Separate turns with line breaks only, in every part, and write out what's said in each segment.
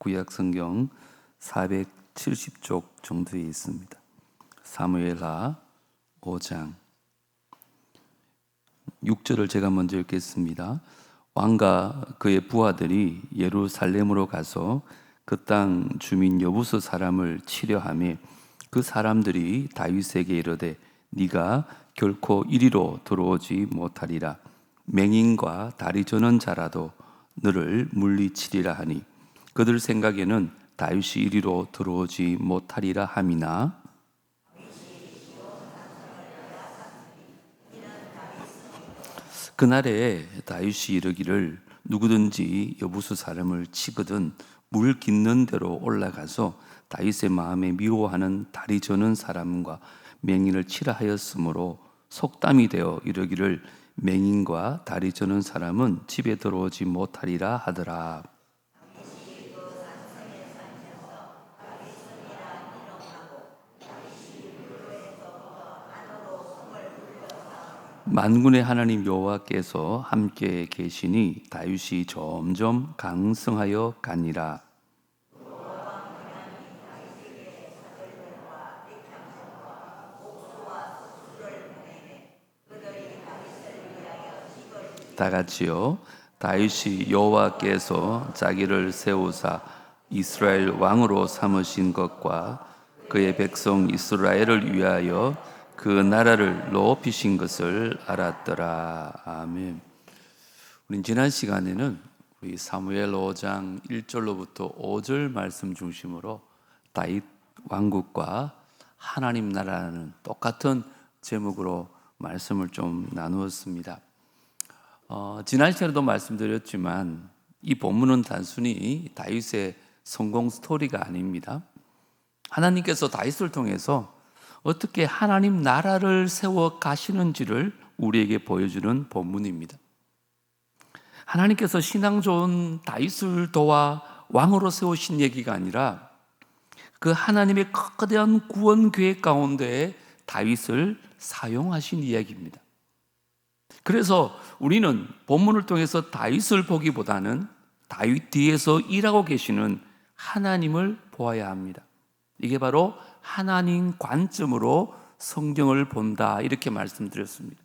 구약 성경 470쪽 정도에 있습니다. 사무엘하 5장 6절을 제가 먼저 읽겠습니다. 왕과 그의 부하들이 예루살렘으로 가서 그 땅 주민 여부수 사람을 치려하며 그 사람들이 다윗에게 이르되 네가 결코 이리로 들어오지 못하리라. 맹인과 다리 저는 자라도 너를 물리치리라 하니 그들 생각에는 다윗이 이리로 들어오지 못하리라 함이나 그날에 다윗이 이르기를 누구든지 여부수 사람을 치거든 물 깃는 대로 올라가서 다윗의 마음에 미워하는 다리 저는 사람과 맹인을 치라 하였으므로 속담이 되어 이르기를 맹인과 다리 저는 사람은 집에 들어오지 못하리라 하더라. 만군의 하나님 여호와께서 함께 계시니 다윗이 점점 강성하여 가니라. 다 같이요. 다윗이 여호와께서 자기를 세우사 이스라엘 왕으로 삼으신 것과 그의 백성 이스라엘을 위하여 그 나라를 높이신 것을 알았더라. 아멘. 우린 지난 시간에는 우리 사무엘 5장 1절로부터 5절 말씀 중심으로 다윗 왕국과 하나님 나라라는 똑같은 제목으로 말씀을 좀 나누었습니다. 지난 시간에도 말씀드렸지만 이 본문은 단순히 다윗의 성공 스토리가 아닙니다. 하나님께서 다윗을 통해서 어떻게 하나님 나라를 세워 가시는지를 우리에게 보여주는 본문입니다. 하나님께서 신앙 좋은 다윗을 도와 왕으로 세우신 얘기가 아니라 그 하나님의 거대한 구원 계획 가운데 다윗을 사용하신 이야기입니다. 그래서 우리는 본문을 통해서 다윗을 보기보다는 다윗 뒤에서 일하고 계시는 하나님을 보아야 합니다. 이게 바로 하나님 관점으로 성경을 본다, 이렇게 말씀드렸습니다.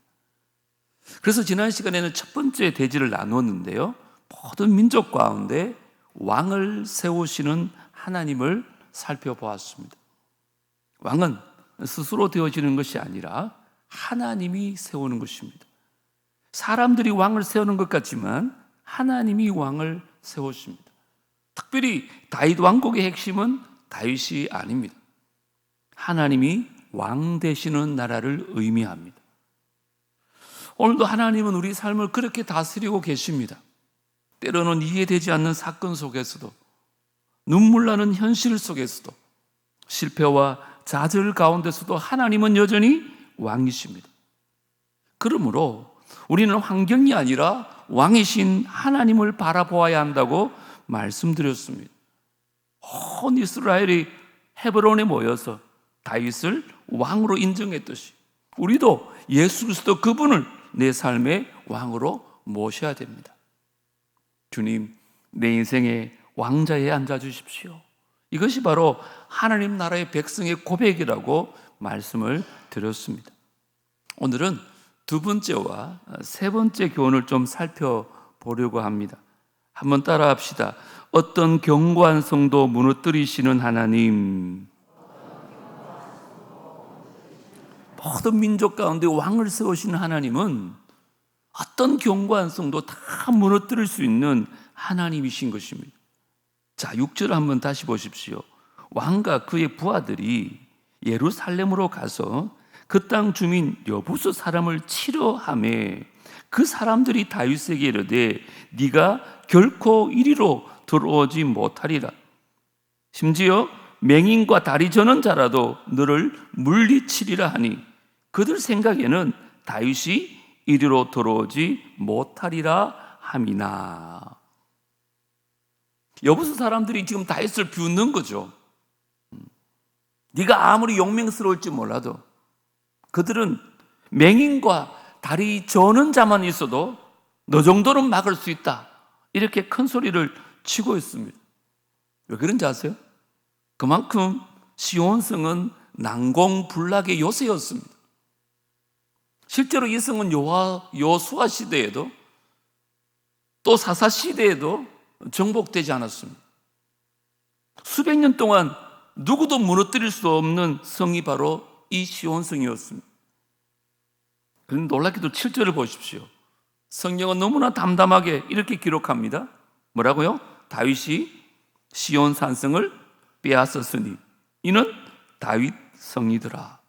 그래서 지난 시간에는 첫 번째 대지를 나누었는데요, 모든 민족 가운데 왕을 세우시는 하나님을 살펴보았습니다. 왕은 스스로 되어지는 것이 아니라 하나님이 세우는 것입니다. 사람들이 왕을 세우는 것 같지만 하나님이 왕을 세우십니다. 특별히 다윗 왕국의 핵심은 다윗이 아닙니다. 하나님이 왕 되시는 나라를 의미합니다. 오늘도 하나님은 우리 삶을 그렇게 다스리고 계십니다. 때로는 이해되지 않는 사건 속에서도, 눈물 나는 현실 속에서도, 실패와 좌절 가운데서도 하나님은 여전히 왕이십니다. 그러므로 우리는 환경이 아니라 왕이신 하나님을 바라보아야 한다고 말씀드렸습니다. 온 이스라엘이 헤브론에 모여서 다윗을 왕으로 인정했듯이 우리도 예수 그리스도 그분을 내 삶의 왕으로 모셔야 됩니다. 주님, 내 인생의 왕자에 앉아주십시오. 이것이 바로 하나님 나라의 백성의 고백이라고 말씀을 드렸습니다. 오늘은 두 번째와 세 번째 교훈을 좀 살펴보려고 합니다. 한번 따라 합시다. 어떤 견고한 성도 무너뜨리시는 하나님. 모든 민족 가운데 왕을 세우시는 하나님은 어떤 견고한 성도 다 무너뜨릴 수 있는 하나님이신 것입니다. 자, 6절 한번 다시 보십시오. 왕과 그의 부하들이 예루살렘으로 가서 그 땅 주민 여부수 사람을 치려하며 그 사람들이 다윗에게 이르되 네가 결코 이리로 들어오지 못하리라. 심지어 맹인과 다리 저는 자라도 너를 물리치리라 하니 그들 생각에는 다윗이 이리로 들어오지 못하리라 함이나. 여부수 사람들이 지금 다윗을 비웃는 거죠. 네가 아무리 용맹스러울지 몰라도 그들은 맹인과 다리 저는 자만 있어도 너 정도는 막을 수 있다, 이렇게 큰 소리를 치고 있습니다. 왜 그런지 아세요? 그만큼 시온성은 난공불락의 요새였습니다. 실제로 이 성은 여호수아 시대에도 또 사사 시대에도 정복되지 않았습니다. 수백 년 동안 누구도 무너뜨릴 수 없는 성이 바로 이 시온성이었습니다. 그런데 놀랍게도 7절을 보십시오. 성경은 너무나 담담하게 이렇게 기록합니다. 뭐라고요? 다윗이 시온 산성을 빼앗았으니 이는 다윗 성이더라.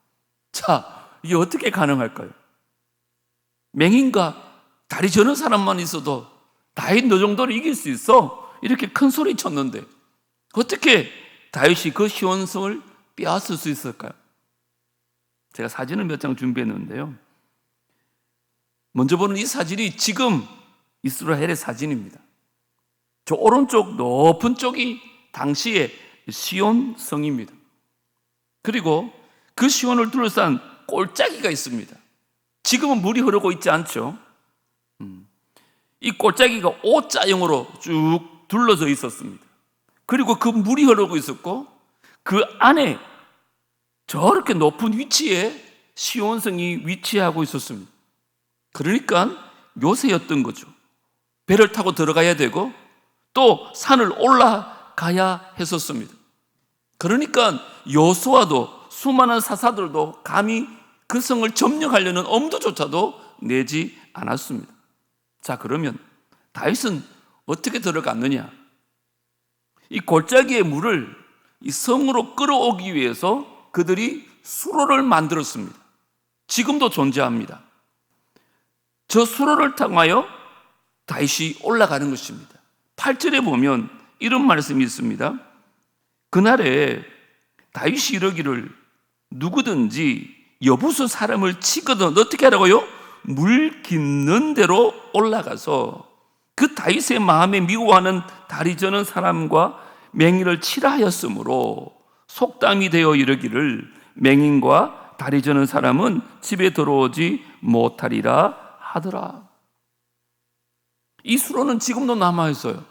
자, 이게 어떻게 가능할까요? 맹인과 다리 저는 사람만 있어도 다윗 너 정도로 이길 수 있어? 이렇게 큰 소리 쳤는데 어떻게 다윗이 그 시온성을 빼앗을 수 있을까요? 제가 사진을 몇 장 준비했는데요. 먼저 보는 이 사진이 지금 이스라엘의 사진입니다. 저 오른쪽 높은 쪽이 당시의 시온성입니다. 그리고 그 시온을 둘러싼 골짜기가 있습니다. 지금은 물이 흐르고 있지 않죠. 이 골짜기가 O자형으로 쭉 둘러져 있었습니다. 그리고 그 물이 흐르고 있었고 그 안에 저렇게 높은 위치에 시온성이 위치하고 있었습니다. 그러니까 요새였던 거죠. 배를 타고 들어가야 되고 또 산을 올라가야 했었습니다. 그러니까 여호수아도 수많은 사사들도 감히 그 성을 점령하려는 엄두조차도 내지 않았습니다. 자, 그러면 다윗은 어떻게 들어갔느냐? 이 골짜기의 물을 이 성으로 끌어오기 위해서 그들이 수로를 만들었습니다. 지금도 존재합니다. 저 수로를 통하여 다윗이 올라가는 것입니다. 8절에 보면 이런 말씀이 있습니다. 그날에 다윗이 이러기를 누구든지 여부수 사람을 치거든 어떻게 하라고요? 물 깊는 데로 올라가서 그 다윗의 마음에 미워하는 다리 저는 사람과 맹인을 치라 하였으므로 속담이 되어 이르기를 맹인과 다리 저는 사람은 집에 들어오지 못하리라 하더라. 이 수로는 지금도 남아있어요.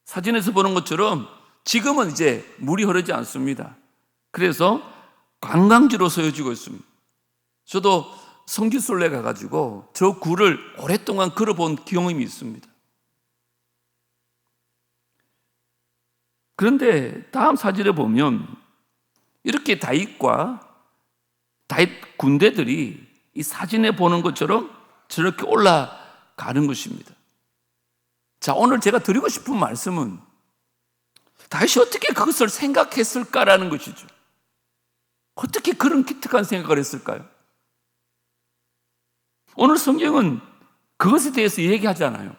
사진에서 보는 것처럼 지금은 이제 물이 흐르지 않습니다. 그래서 관광지로 쓰여지고 있습니다. 저도 성지순례 가가지고 저 굴을 오랫동안 걸어본 경험이 있습니다. 그런데 다음 사진에 보면 이렇게 다윗 군대들이 이 사진에 보는 것처럼 저렇게 올라가는 것입니다. 자, 오늘 제가 드리고 싶은 말씀은 다윗이 어떻게 그것을 생각했을까라는 것이죠. 어떻게 그런 기특한 생각을 했을까요? 오늘 성경은 그것에 대해서 얘기하지 않아요.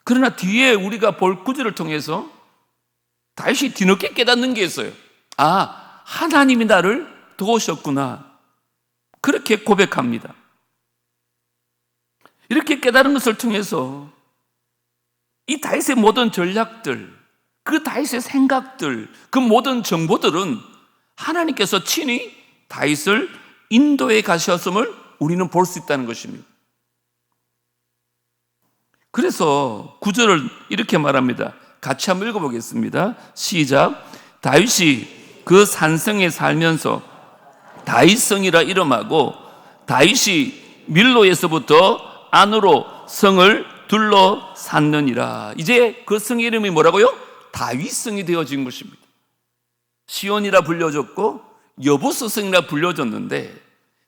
그러나 뒤에 우리가 볼 구절을 통해서 다윗이 뒤늦게 깨닫는 게 있어요. 아, 하나님이 나를 도우셨구나. 그렇게 고백합니다. 이렇게 깨달은 것을 통해서 이 다윗의 모든 전략들, 그 다윗의 생각들, 그 모든 정보들은 하나님께서 친히 다윗을 인도에 가셨음을 우리는 볼 수 있다는 것입니다. 그래서 구절을 이렇게 말합니다. 같이 한번 읽어보겠습니다. 시작. 다윗이 그 산성에 살면서 다윗성이라 이름하고 다윗이 밀로에서부터 안으로 성을 둘러쌌느니라. 이제 그 성의 이름이 뭐라고요? 다윗성이 되어진 것입니다. 시온이라 불려졌고 여부스성이라 불려졌는데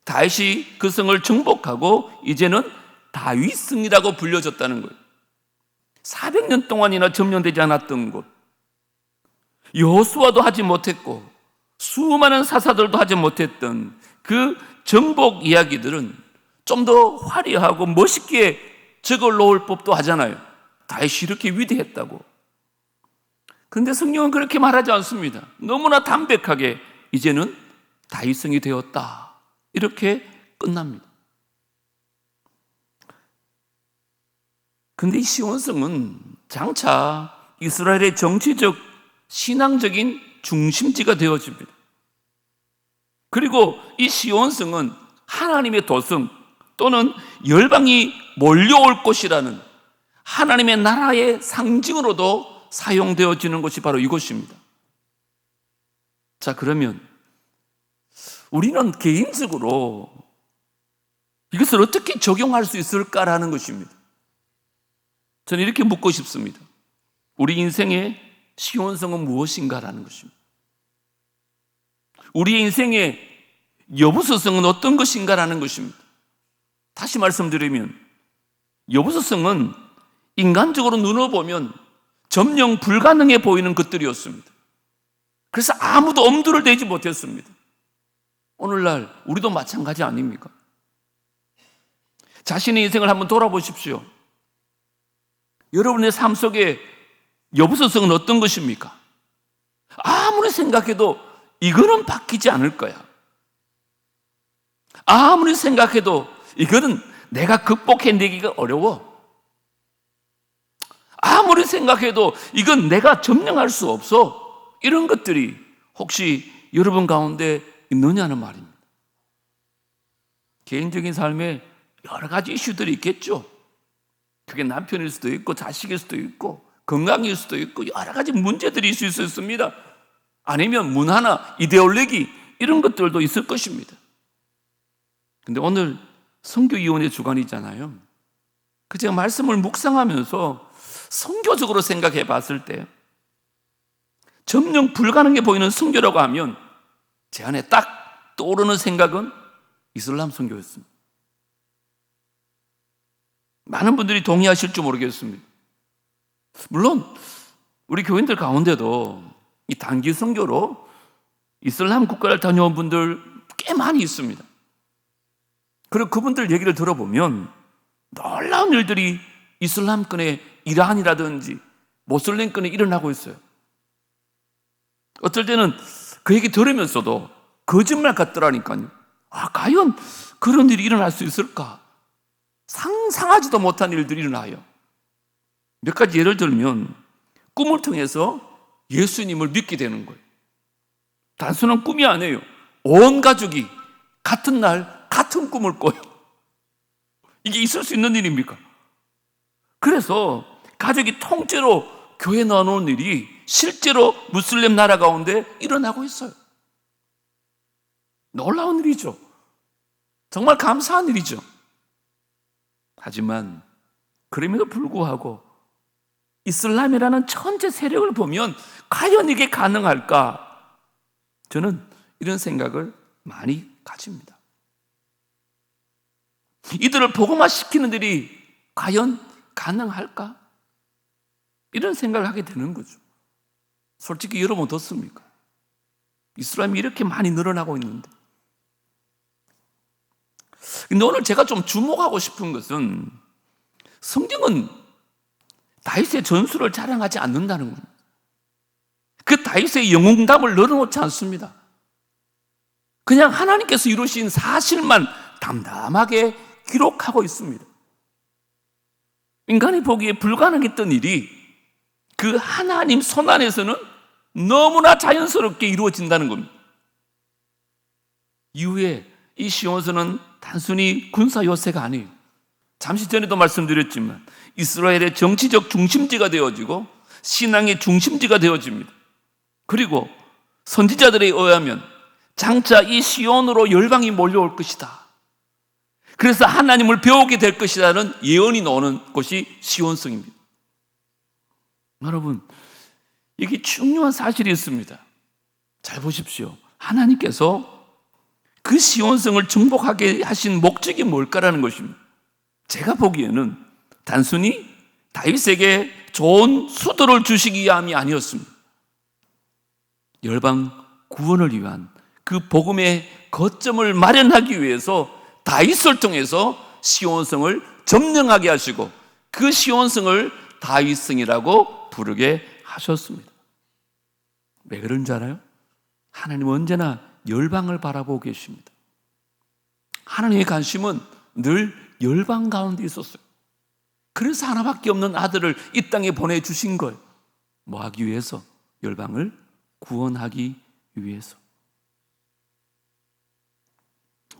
다윗이 그 성을 정복하고 이제는 다윗성이라고 불려졌다는 거예요. 400년 동안이나 점령되지 않았던 곳, 여호수아도 하지 못했고 수많은 사사들도 하지 못했던 그 정복 이야기들은 좀 더 화려하고 멋있게 적어 놓을 법도 하잖아요. 다윗이 이렇게 위대했다고. 그런데 성경은 그렇게 말하지 않습니다. 너무나 담백하게 이제는 다윗성이 되었다. 이렇게 끝납니다. 그런데 이 시온성은 장차 이스라엘의 정치적, 신앙적인 중심지가 되어집니다. 그리고 이 시온성은 하나님의 도성 또는 열방이 몰려올 곳이라는 하나님의 나라의 상징으로도 사용되어지는 것이 바로 이것입니다. 자, 그러면 우리는 개인적으로 이것을 어떻게 적용할 수 있을까라는 것입니다. 저는 이렇게 묻고 싶습니다. 우리 인생의 시온성은 무엇인가라는 것입니다. 우리의 인생의 여부소성은 어떤 것인가라는 것입니다. 다시 말씀드리면 여부소성은 인간적으로 눈으로 보면 점령 불가능해 보이는 것들이었습니다. 그래서 아무도 엄두를 내지 못했습니다. 오늘날 우리도 마찬가지 아닙니까? 자신의 인생을 한번 돌아보십시오. 여러분의 삶 속에 여부소성은 어떤 것입니까? 아무리 생각해도 이거는 바뀌지 않을 거야. 아무리 생각해도 이거는 내가 극복해내기가 어려워. 아무리 생각해도 이건 내가 점령할 수 없어. 이런 것들이 혹시 여러분 가운데 있느냐는 말입니다. 개인적인 삶에 여러 가지 이슈들이 있겠죠. 그게 남편일 수도 있고 자식일 수도 있고 건강일 수도 있고 여러 가지 문제들이 있을 수 있습니다. 아니면 문화나 이데올로기 이런 것들도 있을 것입니다. 근데 오늘 선교위원회 주간이잖아요. 그 제가 말씀을 묵상하면서 선교적으로 생각해 봤을 때 점령 불가능해 보이는 선교라고 하면 제 안에 딱 떠오르는 생각은 이슬람 선교였습니다. 많은 분들이 동의하실지 모르겠습니다. 물론 우리 교인들 가운데도 이 단기 선교로 이슬람 국가를 다녀온 분들 꽤 많이 있습니다. 그리고 그분들 얘기를 들어보면 놀라운 일들이 이슬람권의 이란이라든지 모슬렘권에 일어나고 있어요. 어떨 때는 그 얘기 들으면서도 거짓말 같더라니까요. 과연 그런 일이 일어날 수 있을까? 상상하지도 못한 일들이 일어나요. 몇 가지 예를 들면 꿈을 통해서 예수님을 믿게 되는 거예요. 단순한 꿈이 아니에요. 온 가족이 같은 날 같은 꿈을 꿔요. 이게 있을 수 있는 일입니까? 그래서 가족이 통째로 교회 나오는 일이 실제로 무슬림 나라 가운데 일어나고 있어요. 놀라운 일이죠. 정말 감사한 일이죠. 하지만 그럼에도 불구하고 이슬람이라는 천재 세력을 보면 과연 이게 가능할까? 저는 이런 생각을 많이 가집니다. 이들을 복음화시키는 일이 과연 가능할까? 이런 생각을 하게 되는 거죠. 솔직히 여러분 어떻습니까? 이슬람이 이렇게 많이 늘어나고 있는데. 근데 오늘 제가 좀 주목하고 싶은 것은 성경은 다윗의 전술을 자랑하지 않는다는 겁니다. 그 다윗의 영웅담을 늘어놓지 않습니다. 그냥 하나님께서 이루신 사실만 담담하게 기록하고 있습니다. 인간이 보기에 불가능했던 일이 그 하나님 손 안에서는 너무나 자연스럽게 이루어진다는 겁니다. 이후에 이 시온서는 단순히 군사 요새가 아니에요. 잠시 전에도 말씀드렸지만 이스라엘의 정치적 중심지가 되어지고 신앙의 중심지가 되어집니다. 그리고 선지자들에 의하면 장차 이 시온으로 열방이 몰려올 것이다. 그래서 하나님을 배우게 될 것이라는 예언이 나오는 곳이 시온성입니다. 여러분, 이게 중요한 사실이 있습니다. 잘 보십시오. 하나님께서 그 시온성을 정복하게 하신 목적이 뭘까라는 것입니다. 제가 보기에는 단순히 다윗에게 좋은 수도를 주시기 위함이 아니었습니다. 열방 구원을 위한 그 복음의 거점을 마련하기 위해서 다윗을 통해서 시온성을 점령하게 하시고 그 시온성을 다윗성이라고 부르게 하셨습니다. 왜 그런 줄 알아요? 하나님은 언제나 열방을 바라보고 계십니다. 하나님의 관심은 늘 열방 가운데 있었어요. 그래서 하나밖에 없는 아들을 이 땅에 보내주신 거예요. 뭐 하기 위해서? 열방을 구원하기 위해서.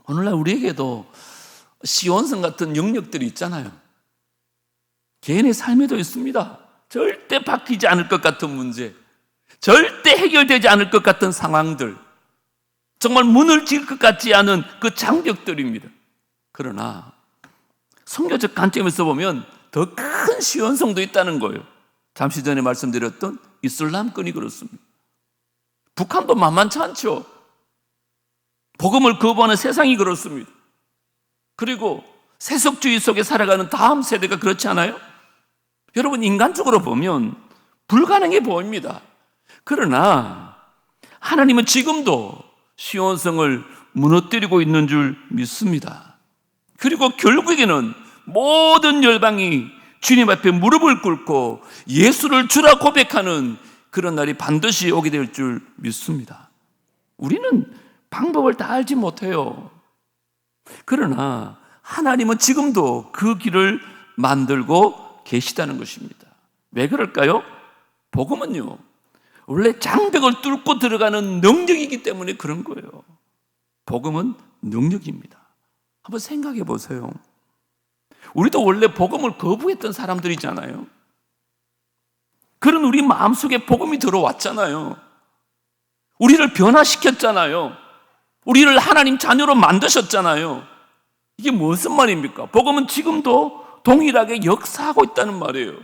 오늘날 우리에게도 시온성 같은 영역들이 있잖아요. 개인의 삶에도 있습니다. 절대 바뀌지 않을 것 같은 문제, 절대 해결되지 않을 것 같은 상황들, 정말 문을 질 것 같지 않은 그 장벽들입니다. 그러나 성경적 관점에서 보면 더 큰 시원성도 있다는 거예요. 잠시 전에 말씀드렸던 이슬람권이 그렇습니다. 북한도 만만치 않죠. 복음을 거부하는 세상이 그렇습니다. 그리고 세속주의 속에 살아가는 다음 세대가 그렇지 않아요? 여러분, 인간적으로 보면 불가능해 보입니다. 그러나 하나님은 지금도 시온성을 무너뜨리고 있는 줄 믿습니다. 그리고 결국에는 모든 열방이 주님 앞에 무릎을 꿇고 예수를 주라 고백하는 그런 날이 반드시 오게 될 줄 믿습니다. 우리는 방법을 다 알지 못해요. 그러나 하나님은 지금도 그 길을 만들고 계시다는 것입니다. 왜 그럴까요? 복음은요, 원래 장벽을 뚫고 들어가는 능력이기 때문에 그런 거예요. 복음은 능력입니다. 한번 생각해 보세요. 우리도 원래 복음을 거부했던 사람들이잖아요. 그런 우리 마음속에 복음이 들어왔잖아요. 우리를 변화시켰잖아요. 우리를 하나님 자녀로 만드셨잖아요. 이게 무슨 말입니까? 복음은 지금도 동일하게 역사하고 있다는 말이에요.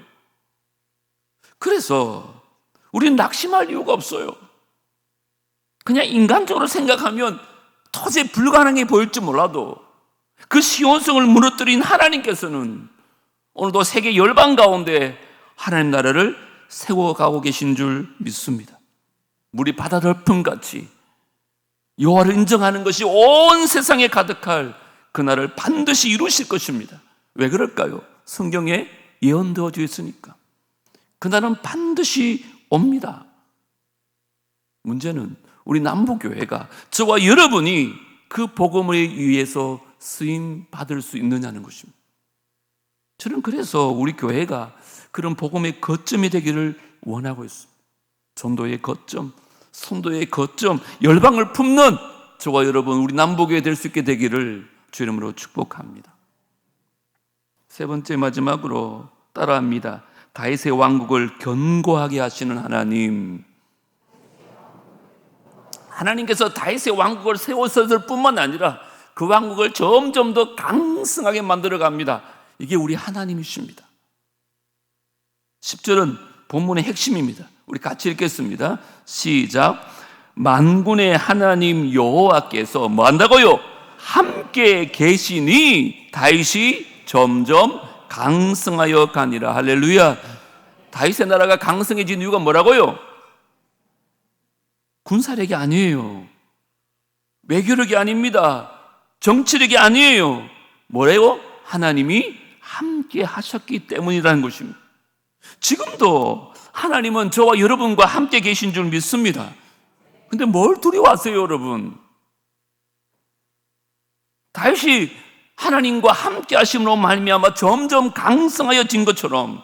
그래서 우리는 낙심할 이유가 없어요. 그냥 인간적으로 생각하면 도저히 불가능해 보일지 몰라도 그 시온성을 무너뜨린 하나님께서는 오늘도 세계 열방 가운데 하나님 나라를 세워가고 계신 줄 믿습니다. 물이 바다 덜픔같이 여호와를 인정하는 것이 온 세상에 가득할 그날을 반드시 이루실 것입니다. 왜 그럴까요? 성경에 예언되어져 있으니까. 그날은 반드시 옵니다. 문제는 우리 남부교회가, 저와 여러분이 그 복음을 위해서 쓰임 받을 수 있느냐는 것입니다. 저는 그래서 우리 교회가 그런 복음의 거점이 되기를 원하고 있습니다. 전도의 거점, 선도의 거점, 열방을 품는 저와 여러분, 우리 남부교회 될 수 있게 되기를 주 이름으로 축복합니다. 세 번째, 마지막으로 따라합니다. 다윗의 왕국을 견고하게 하시는 하나님. 하나님께서 다윗의 왕국을 세웠을 뿐만 아니라 그 왕국을 점점 더 강성하게 만들어 갑니다. 이게 우리 하나님이십니다. 10절은 본문의 핵심입니다. 우리 같이 읽겠습니다. 시작. 만군의 하나님 여호와께서 뭐 한다고요? 함께 계시니 다윗이 점점 강성하여 가니라. 할렐루야. 다윗의 나라가 강성해진 이유가 뭐라고요? 군사력이 아니에요. 외교력이 아닙니다. 정치력이 아니에요. 뭐래요? 하나님이 함께 하셨기 때문이라는 것입니다. 지금도 하나님은 저와 여러분과 함께 계신 줄 믿습니다. 근데 뭘 두려워하세요, 여러분? 다윗이 하나님과 함께 하심으로 말미암아 점점 강성하여진 것처럼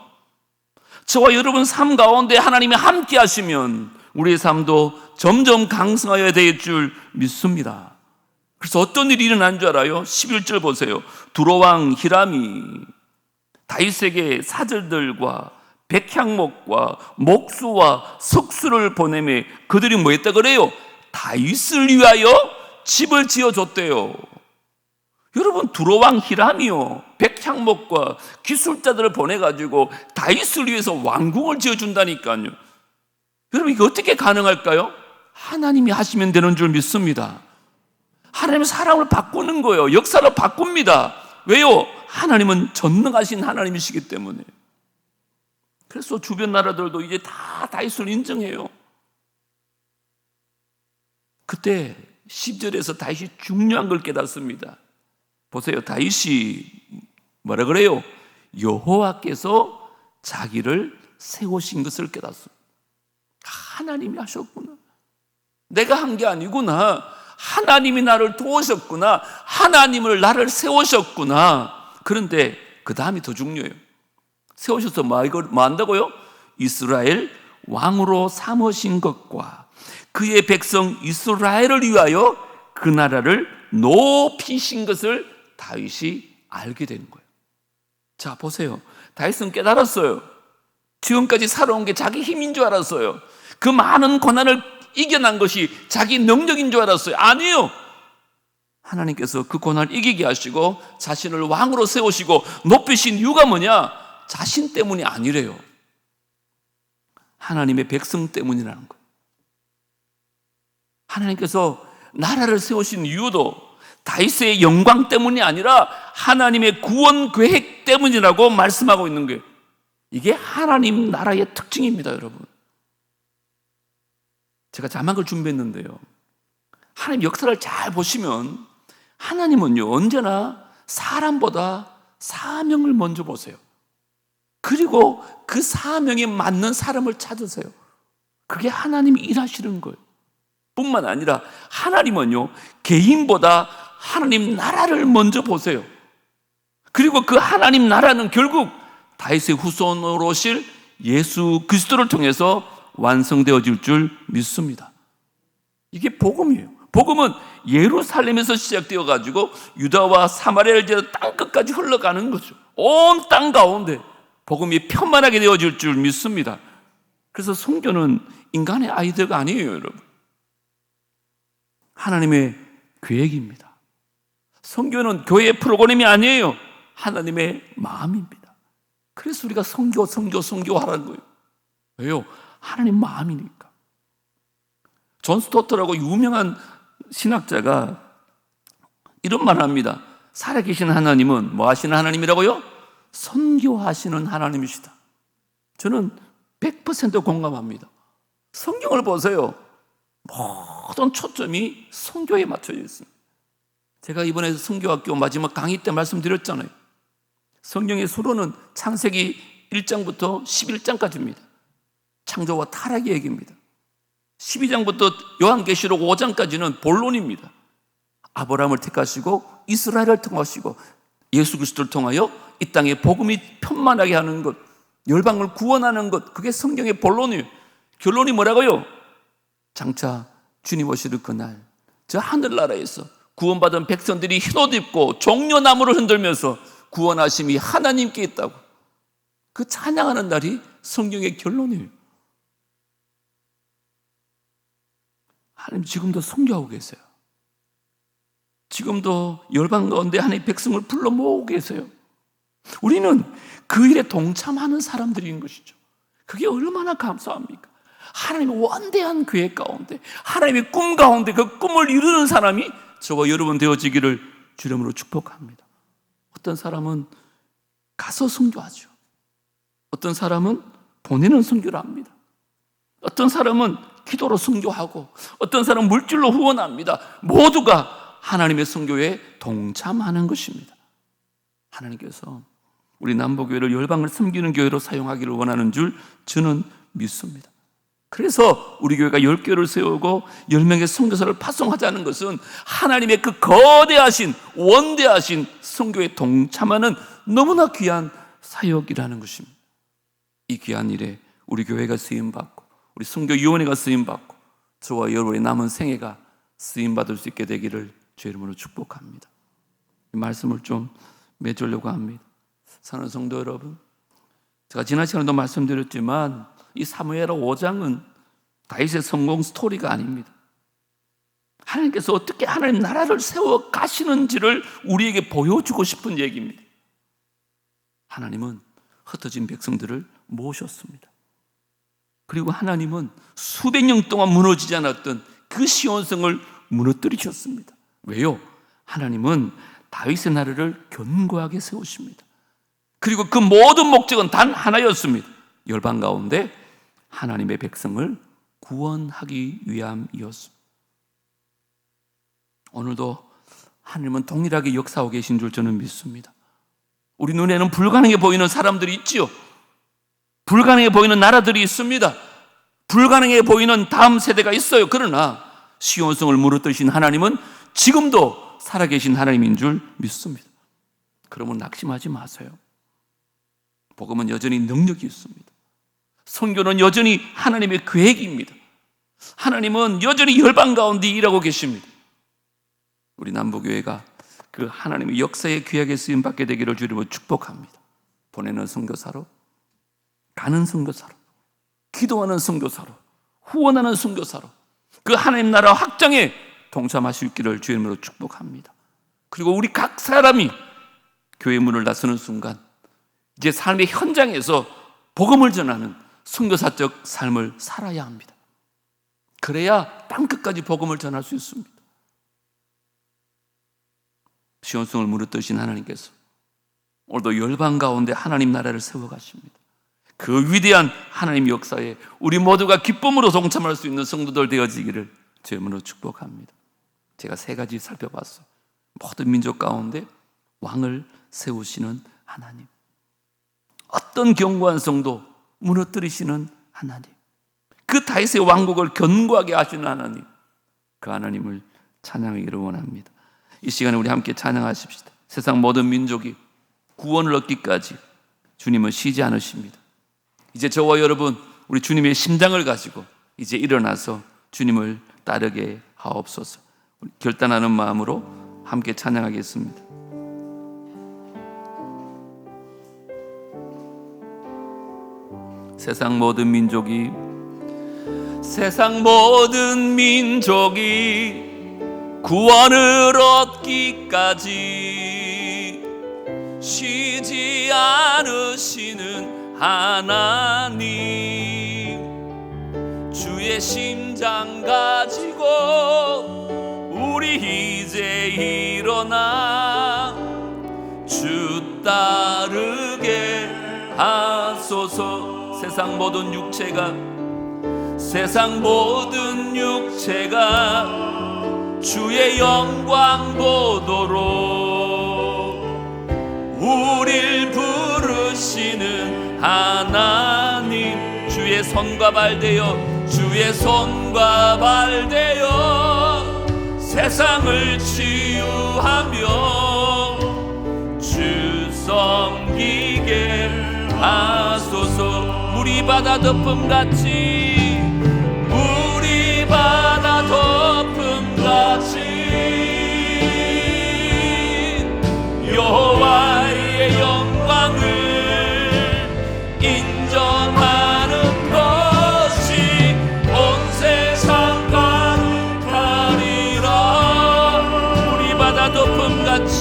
저와 여러분 삶 가운데 하나님이 함께 하시면 우리의 삶도 점점 강성하여야 될 줄 믿습니다. 그래서 어떤 일이 일어난 줄 알아요? 11절 보세요. 두로왕 히람이 다윗에게 사절들과 백향목과 목수와 석수를 보내매 그들이 뭐 했다 그래요? 다윗을 위하여 집을 지어줬대요. 여러분, 두로왕 히람이요, 백향목과 기술자들을 보내가지고 다윗을 위해서 왕궁을 지어준다니까요. 여러분, 이게 어떻게 가능할까요? 하나님이 하시면 되는 줄 믿습니다. 하나님은 사람을 바꾸는 거예요. 역사를 바꿉니다. 왜요? 하나님은 전능하신 하나님이시기 때문에. 그래서 주변 나라들도 이제 다 다윗을 인정해요. 그때 10절에서 다윗이 중요한 걸 깨닫습니다. 보세요. 다윗이 뭐라 그래요? 여호와께서 자기를 세우신 것을 깨닫습니다. 하나님이 하셨구나. 내가 한 게 아니구나. 하나님이 나를 도우셨구나. 하나님을 나를 세우셨구나. 그런데 그 다음이 더 중요해요. 세우셔서 뭐 한다고요? 이스라엘 왕으로 삼으신 것과 그의 백성 이스라엘을 위하여 그 나라를 높이신 것을 다윗이 알게 되는 거예요. 자, 보세요. 다윗은 깨달았어요. 지금까지 살아온 게 자기 힘인 줄 알았어요. 그 많은 고난을 이겨난 것이 자기 능력인 줄 알았어요. 아니에요. 하나님께서 그 고난을 이기게 하시고 자신을 왕으로 세우시고 높이신 이유가 뭐냐? 자신 때문이 아니래요. 하나님의 백성 때문이라는 거예요. 하나님께서 나라를 세우신 이유도 다윗의 영광 때문이 아니라 하나님의 구원 계획 때문이라고 말씀하고 있는 거예요. 이게 하나님 나라의 특징입니다, 여러분. 제가 자막을 준비했는데요. 하나님 역사를 잘 보시면 하나님은요, 언제나 사람보다 사명을 먼저 보세요. 그리고 그 사명에 맞는 사람을 찾으세요. 그게 하나님이 일하시는 거예요. 뿐만 아니라 하나님은요, 개인보다 하나님 나라를 먼저 보세요. 그리고 그 하나님 나라는 결국 다윗의 후손으로 오실 예수 그리스도를 통해서 완성되어질 줄 믿습니다. 이게 복음이에요. 복음은 예루살렘에서 시작되어 가지고 유다와 사마리아를 지나 땅 끝까지 흘러가는 거죠. 온 땅 가운데 복음이 편만하게 되어질 줄 믿습니다. 그래서 선교는 인간의 아이디어가 아니에요, 여러분. 하나님의 계획입니다. 선교는 교회의 프로그램이 아니에요. 하나님의 마음입니다. 그래서 우리가 선교하라는 거예요. 왜요? 하나님 마음이니까. 존 스토트라고 유명한 신학자가 이런 말을 합니다. 살아계신 하나님은 뭐 하시는 하나님이라고요? 선교하시는 하나님이시다. 저는 100% 공감합니다. 성경을 보세요. 모든 초점이 선교에 맞춰져 있습니다. 제가 이번에 선교학교 마지막 강의 때 말씀드렸잖아요. 성경의 수로는 창세기 1장부터 11장까지입니다. 창조와 타락의 얘기입니다. 12장부터 요한계시록 5장까지는 본론입니다. 아브라함을 택하시고 이스라엘을 통하시고 예수 그리스도를 통하여 이 땅에 복음이 편만하게 하는 것, 열방을 구원하는 것, 그게 성경의 본론이에요. 결론이 뭐라고요? 장차 주님 오시는 그날 저 하늘나라에서 구원받은 백성들이 흰옷 입고 종려나무를 흔들면서 구원하심이 하나님께 있다고, 그 찬양하는 날이 성경의 결론이에요. 하나님 지금도 선교하고 계세요. 지금도 열방 가운데 하나님의 백성을 불러 모으고 계세요. 우리는 그 일에 동참하는 사람들인 것이죠. 그게 얼마나 감사합니까? 하나님의 원대한 계획 가운데, 하나님의 꿈 가운데 그 꿈을 이루는 사람이 저와 여러분 되어지기를 주름으로 축복합니다. 어떤 사람은 가서 선교하죠. 어떤 사람은 보내는 선교를 합니다. 어떤 사람은 기도로 선교하고, 어떤 사람은 물질로 후원합니다. 모두가 하나님의 선교에 동참하는 것입니다. 하나님께서 우리 남부교회를 열방을 섬기는 교회로 사용하기를 원하는 줄 저는 믿습니다. 그래서 우리 교회가 10교회를 세우고 10명의 선교사를 파송하자는 것은 하나님의 그 거대하신 원대하신 선교에 동참하는 너무나 귀한 사역이라는 것입니다. 이 귀한 일에 우리 교회가 쓰임받고 우리 선교위원회가 쓰임받고 저와 여러분의 남은 생애가 쓰임받을 수 있게 되기를 주의 이름으로 축복합니다. 이 말씀을 좀 맺으려고 합니다. 사랑하는 성도 여러분, 제가 지난 시간에도 말씀드렸지만 이 사무엘하 5장은 다윗의 성공 스토리가 아닙니다. 하나님께서 어떻게 하나님 나라를 세워 가시는지를 우리에게 보여주고 싶은 얘기입니다. 하나님은 흩어진 백성들을 모으셨습니다. 그리고 하나님은 수백 년 동안 무너지지 않았던 그 시온성을 무너뜨리셨습니다. 왜요? 하나님은 다윗의 나라를 견고하게 세우십니다. 그리고 그 모든 목적은 단 하나였습니다. 열방 가운데 하나님의 백성을 구원하기 위함이었습니다. 오늘도 하나님은 동일하게 역사하고 계신 줄 저는 믿습니다. 우리 눈에는 불가능해 보이는 사람들이 있지요. 불가능해 보이는 나라들이 있습니다. 불가능해 보이는 다음 세대가 있어요. 그러나 시온성을 무너뜨리신 하나님은 지금도 살아계신 하나님인 줄 믿습니다. 그러면 낙심하지 마세요. 복음은 여전히 능력이 있습니다. 선교는 여전히 하나님의 계획입니다. 하나님은 여전히 열방 가운데 일하고 계십니다. 우리 남부교회가 그 하나님의 역사의 귀하게 쓰임받게 되기를 주님으로 축복합니다. 보내는 선교사로, 가는 선교사로, 기도하는 선교사로, 후원하는 선교사로 그 하나님 나라 확장에 동참하실 길을 주의 이름으로 축복합니다. 그리고 우리 각 사람이 교회 문을 나서는 순간 이제 삶의 현장에서 복음을 전하는 선교사적 삶을 살아야 합니다. 그래야 땅끝까지 복음을 전할 수 있습니다. 시온성을 무너뜨리신 하나님께서 오늘도 열방 가운데 하나님 나라를 세워가십니다. 그 위대한 하나님 역사에 우리 모두가 기쁨으로 동참할 수 있는 성도들 되어지기를 주의 이름으로 축복합니다. 제가 3가지 살펴봤어. 모든 민족 가운데 왕을 세우시는 하나님, 어떤 견고한 성도 무너뜨리시는 하나님, 그 다윗의 왕국을 견고하게 하시는 하나님, 그 하나님을 찬양하기를 원합니다. 이 시간에 우리 함께 찬양하십시다. 세상 모든 민족이 구원을 얻기까지 주님은 쉬지 않으십니다. 이제 저와 여러분, 우리 주님의 심장을 가지고 이제 일어나서 주님을 따르게 하옵소서. 결단하는 마음으로 함께 찬양하겠습니다. 세상 모든 민족이 구원을 얻기까지 쉬지 않으시는 하나님, 주의 심장 가지고 우리 이제 일어나 주 따르게 하소서. 세상 모든 육체가 주의 영광 보도록 우릴 부르시는 하나님, 주의 손과 발 되어 세상을 치유하며 주 섬기게 하소서. 물이 바다 덮음같이 여호와의 영광을 인정하는 것이 온 세상 가득하리라. 물이 바다 덮음같이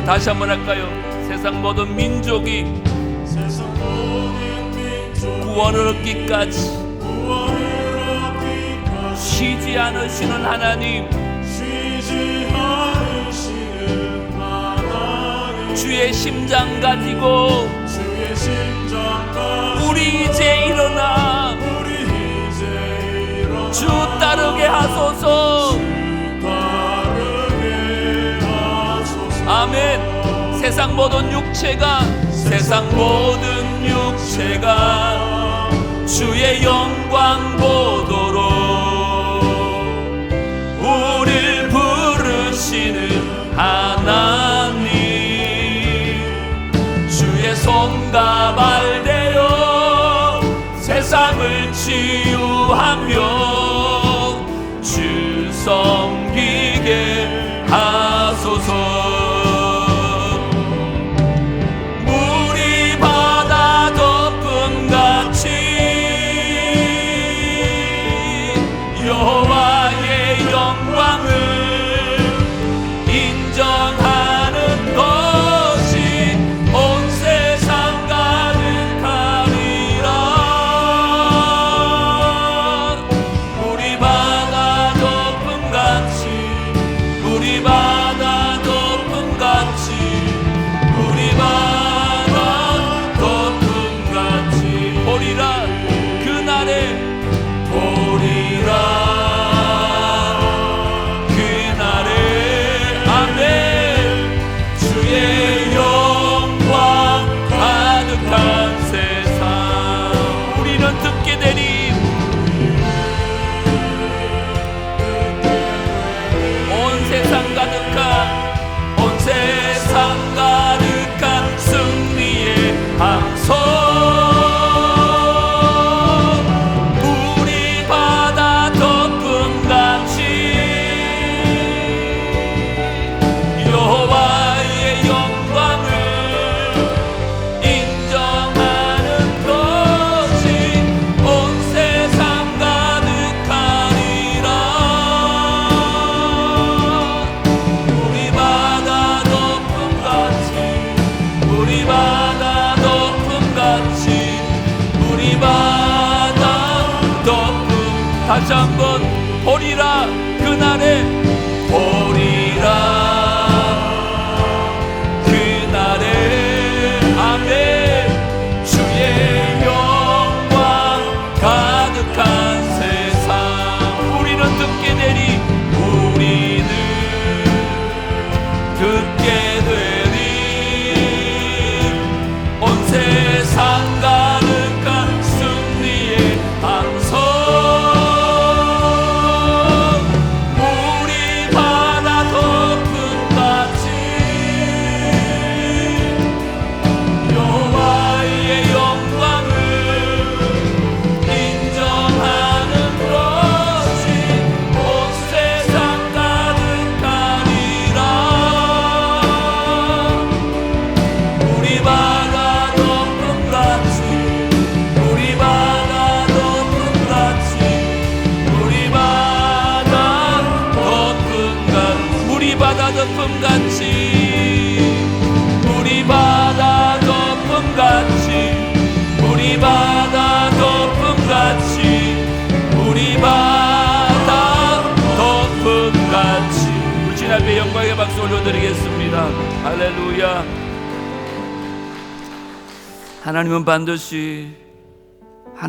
다시 한번 할까요? 세상 모든 민족이 구원을 얻기까지 쉬지 않으시는 하나님, 주의 심장 가지고 우리 이제 일어나 주 따르게 하소서. 아멘. 세상 모든 육체가 주의 영광 보도록 우릴 부르시는 하나님, 주의 손과 발 되어 세상을 치유하며 주 섬기게 하소서. 보리라 그날에 보리라 그날에 아멘 주의 영광 가득한 세상 우리는 듣게 되리 우리는 듣게 되리 온 세상 가득한 승리의 함성 우리 바다 덮음같이 여호와의 영광을 인정하는 것이 온 세상 가득하리라 우리 바다 덮음같이 우리 바다 덮음같이 우리 바다 덮음같이 우리 바다 덮음같이 우리 바다 덮음같이 우리 바다 덮음같이 우리 바다 덮음같이 우리 주님 앞에 영광의 박수 올려드리겠습니다. 할렐루야. 하나님은 반드시